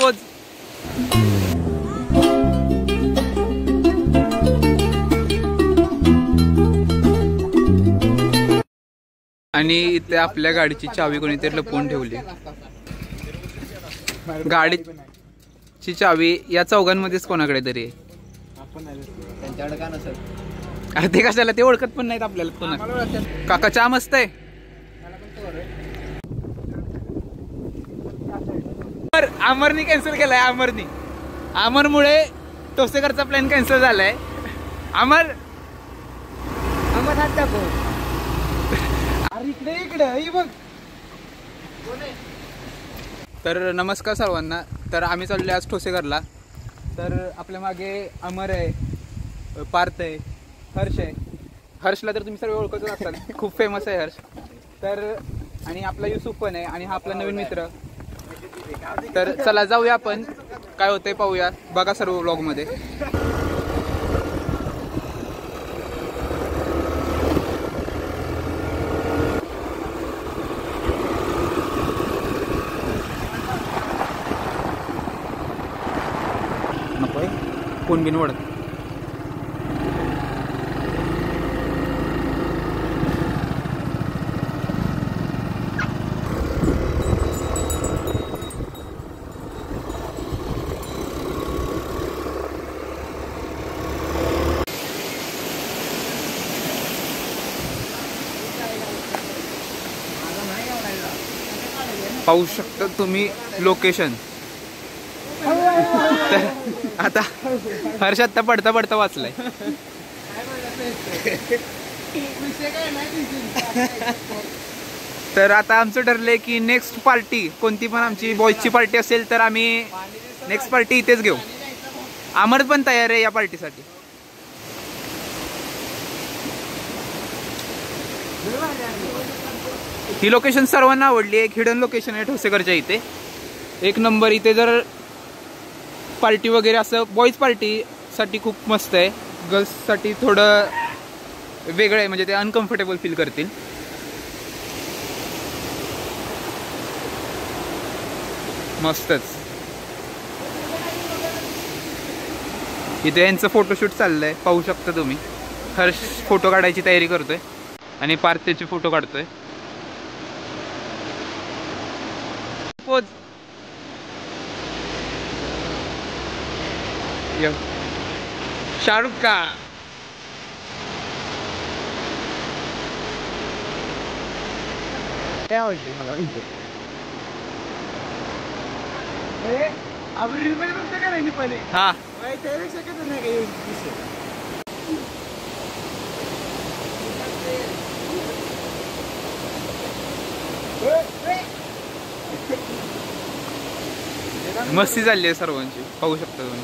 Pose. आणि इथे आपल्या गाडीची चावी कोणीतरी लपवून ठेवली. गाडीची चावी या चौघांमध्येच कोणाकडे तरी आहे. त्यांच्याकडे का नसेल? अरे ते कशाला, ते ओळखत पण नाहीत आपल्याला कोणा. काका चहा मस्त आहे. अमरनी कॅन्सल केलाय. अमरमुळे टोसेकरचा प्लॅन कॅन्सल झालाय. अमर हात दाखव. अरे इकडे बघ. तर नमस्कार सर्वांना. तर आम्ही चाललो आज ठोसेकरला. तर आपल्या मागे अमर आहे, पार्थ आहे, हर्ष आहे. हर्षला तर तुम्ही सर्व ओळखतच असाल, खूप फेमस आहे हर्ष. तर आणि आपला युसुफ पण आहे आणि हा आपला नवीन मित्र. तर चला जाऊया आपण, काय होतंय पाहूया. बघा सर्व व्लॉग मध्ये. नकोय कोण बिन वडत. पाहू शकता तुम्ही लोकेशन. तर आता हर्ष आता पडता पडता वाचलाय. तर आता आमचं ठरलंय की नेक्स्ट पार्टी कोणती पण आमची बॉयजची पार्टी असेल तर आम्ही नेक्स्ट पार्टी इथेच घेऊ. अमर पण तयार आहे या पार्टीसाठी. ही लोकेशन सर्वांना आवडली. एक हिडन लोकेशन आहे ठोसेकरच्या इथे, एक नंबर. इथे जर पार्टी वगैरे असं बॉईज पार्टीसाठी खूप मस्त आहे. गर्ल्ससाठी थोडं वेगळं आहे, म्हणजे ते अनकम्फर्टेबल फील करतील. मस्तच. इथे यांचं फोटोशूट चाललंय, पाहू शकता तुम्ही. हर्ष फोटो काढायची तयारी करतोय आणि पार्थ त्याचे फोटो काढतोय. पोज. शाहरुख का काय आवडली मला पहिले. हा शकत नाही काही. मस्ती चालली आहे सर्वांची, पाहू शकता तुम्ही.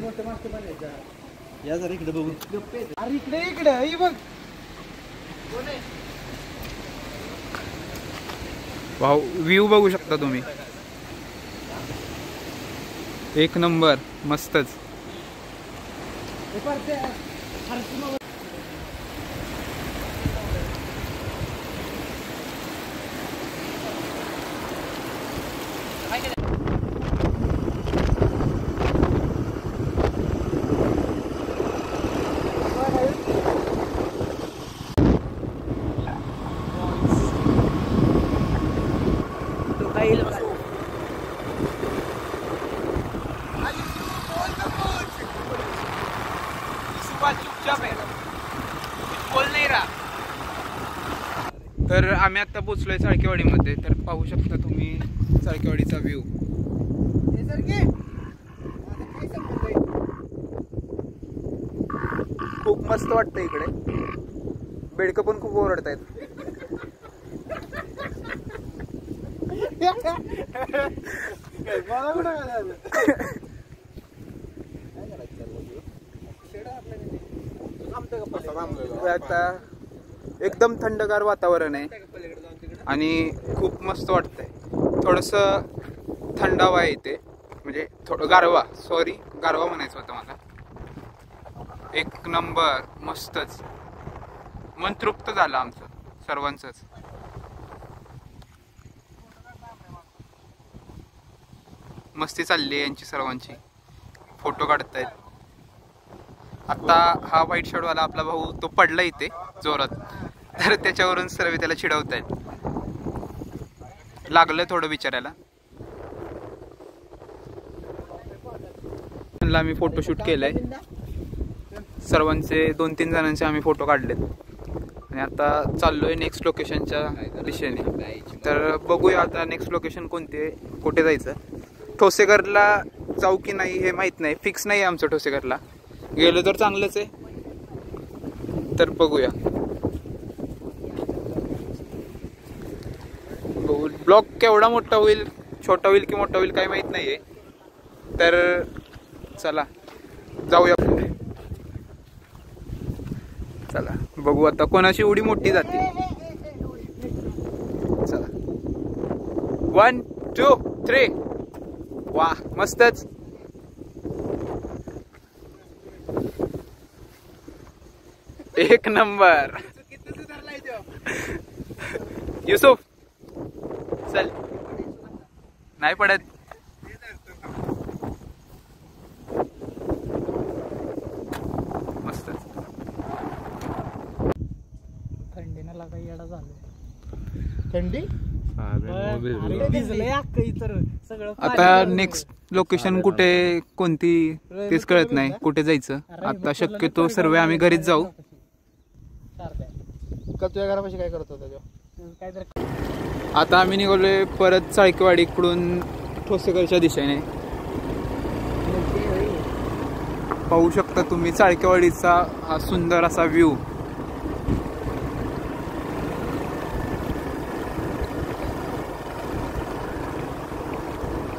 मोठे मास्टर बनायचा. या जरा इकडे बघू. अरे इकडे बघ. वाव, व्ह्यू बघू शकता तुम्ही. एक नंबर, मस्तच. तर आम्ही आता पोचलोय चाळकेवाडीमध्ये. तर पाहू शकता तुम्ही चाळकेवाडीचा व्ह्यू. खूप मस्त वाटतं इकडे. बेडकं पण खूप ओरडतायत. आता एकदम थंडगार वातावरण आहे आणि खूप मस्त वाटतंय. थोडंसं थंडावा आहे इथे, म्हणजे थोडं गारवा, गारवा म्हणायचं होतं मला. एक नंबर, मस्तच, मन तृप्त झालं आमचं सर्वांचंच. मस्ती चालली आहे यांची सर्वांची, फोटो काढतायत. आता हा व्हाईट शर्टवाला आपला भाऊ तो पडला इथे जोरात, तर त्याच्यावरून सर्व त्याला चिडवतायत. लागलं थोडं बिचारायला. आम्ही फोटोशूट केलंय सर्वांचे, 2-3 जणांचे आम्ही फोटो काढलेत आणि आता चाललोय नेक्स्ट लोकेशनच्या दिशेने. तर बघूया आता नेक्स्ट लोकेशन कोणते, कुठे जायचं. ठोसेघरला जाऊ की नाही हे माहित नाही, फिक्स नाही आहे आमचं ठोसेघरला. गेलो तर चांगलंच आहे, तर बघूया. ब्लॉग केवढा मोठा होईल, छोटा होईल की मोठा होईल काय माहित नाहीये. तर चला जाऊया, चला बघू आता कोणाची उडी मोठी जाते. चला 1 2 3. वा मस्तच. एक नंबर. युसुफ चल, नाही पडत. मस्त. थंडीनं लागा येडा झालं. थंडी आता नेक्स्ट लोकेशन कुठे कोणती तेच कळत नाही, कुठे जायचं आता. शक्यतो सर्व आम्ही घरीच जाऊ. का तुझ्या घरापाशी काय करत होता? आता आम्ही निघालोय परत चाळकेवाडीकडून ठोसेघरच्या दिशेने. पाहू शकता तुम्ही चाळकेवाडीचा हा सुंदर असा व्ह्यू.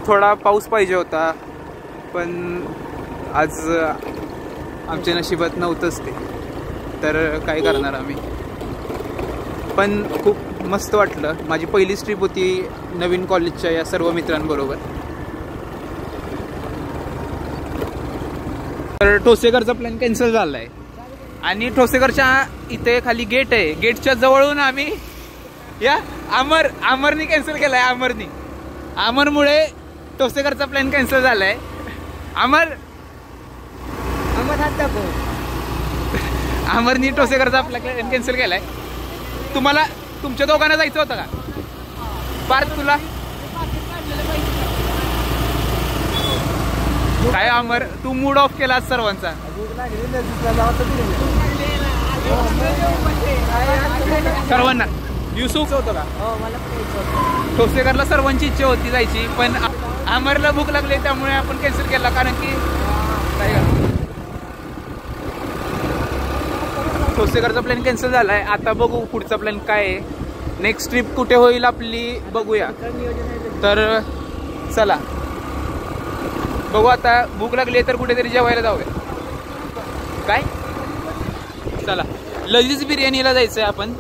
थोडा पाऊस पाहिजे होता पण आज आमच्या नशिबात नव्हतंच ते, तर काय करणार आम्ही. पण खूप मस्त वाटलं. माझी पहिलीच ट्रिप होती नवीन कॉलेजच्या या सर्व मित्रांबरोबर. तर ठोसेघरचा प्लॅन कॅन्सल झाला आहे आणि ठोसेघरच्या इथे खाली गेट आहे, गेटच्या जवळून आम्ही या अमरनी कॅन्सल केलाय. अमरमुळे ठोसेघरचा प्लॅन कॅन्सल झालाय. अमरनी ठोसेघरचा प्लॅन कॅन्सल केलाय. तुमच्या दोघांना जायचं होतं का पार्थ? तुला काय अमर, तू मूड ऑफ केला सर्वांचा. सर्वांना युसुफ होतं का? ठोसेघरला सर्वांची इच्छा होती जायची, पण अमरला भूक लागली त्यामुळे आपण कॅन्सल केला. कारण की ठोसेघरचा प्लॅन कॅन्सल झालाय. आता बघू पुढचा प्लॅन काय आहे, नेक्स्ट ट्रिप कुठे होईल आपली बघूया. तर चला बघू. आता भूक लागली तर कुठेतरी जेवायला जाऊया. काय चला लजीज बिर्याणीला जायचंय आपण.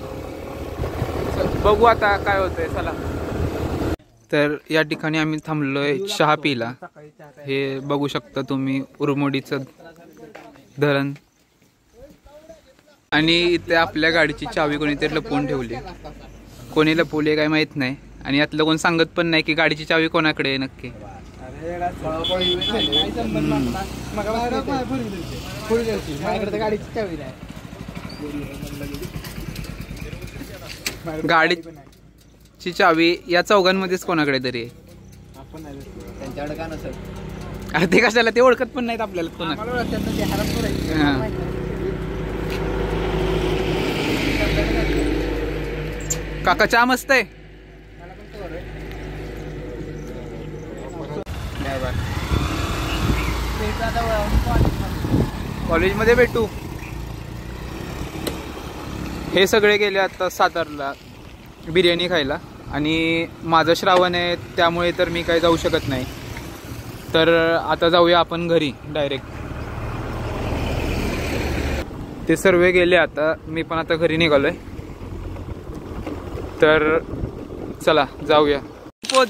बघू आता काय होतंय. चला. तर या ठिकाणी आम्ही थांबलोय चहा पिला. हे बघू शकता तुम्ही उरमोडीचं धरण. आणि इथे आपल्या गाडीची चावी कोणीतरी लपवून ठेवली. कोणी लपवली काय माहित नाही आणि यातलं कोण सांगत पण नाही की गाडीची चावी कोणाकडे आहे नक्की. गाडीची चावी या चौघांमध्येच कोणाकडे तरी आहे. अरे ते कशाला, ते ओळखत पण नाहीत आपल्याला कोणा. काका चहा मस्त आहे. कॉलेजमध्ये भेटू. हे सगळे गेले आता सातारला बिर्याणी खायला आणि माझं श्रावण आहे त्यामुळे तर मी काही जाऊ शकत नाही. तर आता जाऊया आपण घरी डायरेक्ट. ते सर्व गेले आता, मी पण आता घरी निघालोय. तर चला जाऊया. पोच.